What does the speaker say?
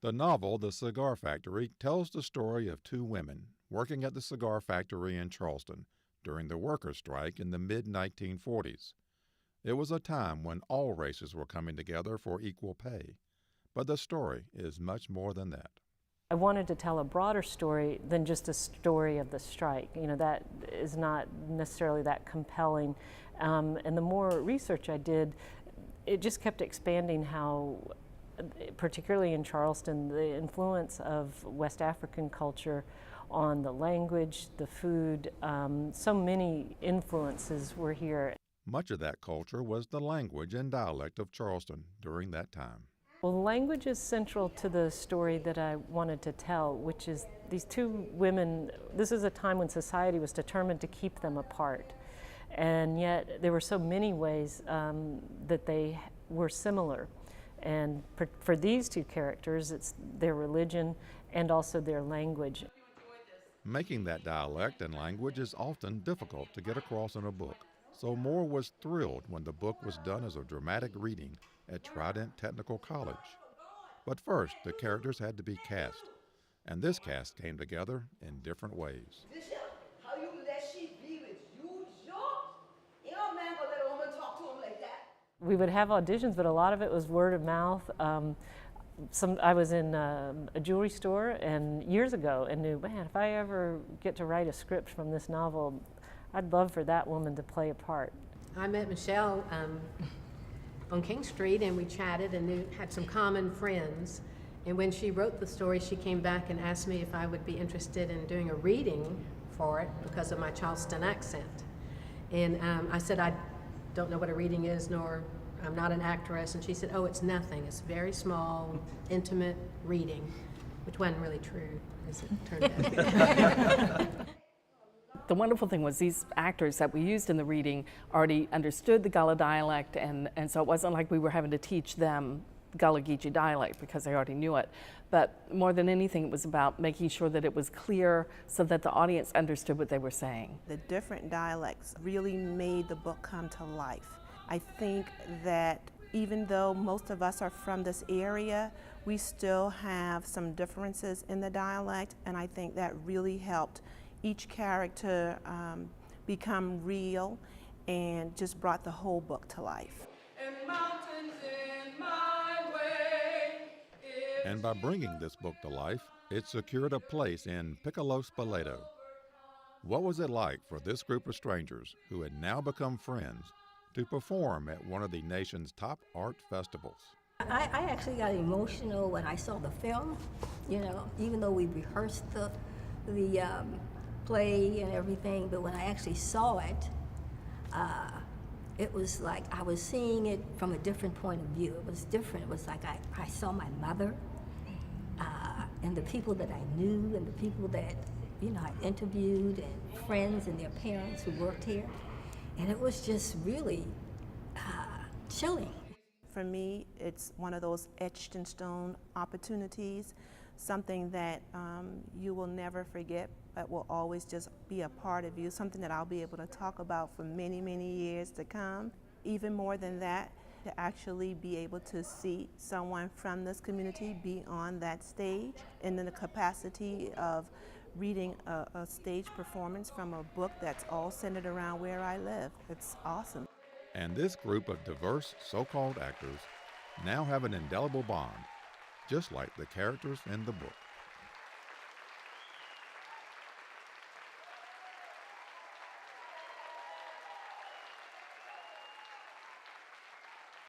The novel, The Cigar Factory, tells the story of two women working at the cigar factory in Charleston during the workers' strike in the mid-1940s. It was a time when all races were coming together for equal pay. But the story is much more than that. I wanted to tell a broader story than just a story of the strike. You know, that is not necessarily that compelling. And the more research I did, it just kept expanding how, particularly in Charleston, the influence of West African culture on the language, the food, so many influences were here. Much of that culture was the language and dialect of Charleston during that time. Well, language is central to the story that I wanted to tell, which is these two women. This is a time when society was determined to keep them apart. And yet there were so many ways that they were similar. And for these two characters, it's their religion and also their language. Making that dialect and language is often difficult to get across in a book. So Moore was thrilled when the book was done as a dramatic reading at Trident Technical College. But first, the characters had to be cast, and this cast came together in different ways. Bishop, how you let she be with you, George? You know, man, gonna let a woman talk to him like that. We would have auditions, but a lot of it was word of mouth. I was in a jewelry store and years ago and knew, man, if I ever get to write a script from this novel, I'd love for that woman to play a part. I met Michelle on King Street, and we chatted and had some common friends. And when she wrote the story, she came back and asked me if I would be interested in doing a reading for it because of my Charleston accent. And I said, I don't know what a reading is, nor I'm not an actress. And she said, oh, it's nothing. It's a very small, intimate reading, which wasn't really true, as it turned out. The wonderful thing was these actors that we used in the reading already understood the Gullah dialect, and so it wasn't like we were having to teach them Gullah Geechee dialect because they already knew it. But more than anything, it was about making sure that it was clear so that the audience understood what they were saying. The different dialects really made the book come to life. I think that even though most of us are from this area, we still have some differences in the dialect, and I think that really helped each character become real and just brought the whole book to life. And by bringing this book to life, it secured a place in Piccolo Spoleto. What was it like for this group of strangers who had now become friends to perform at one of the nation's top art festivals? I actually got emotional when I saw the film, you know, even though we rehearsed the play and everything, but when I actually saw it, it was like I was seeing it from a different point of view. It was different. It was like I saw my mother and the people that I knew and the people that, you know, I interviewed and friends and their parents who worked here. And it was just really chilling. For me, it's one of those etched in stone opportunities, something that you will never forget, but will always just be a part of you, something that I'll be able to talk about for many, many years to come. Even more than that, to actually be able to see someone from this community be on that stage and in the capacity of reading a stage performance from a book that's all centered around where I live. It's awesome. And this group of diverse so-called actors now have an indelible bond, just like the characters in the book.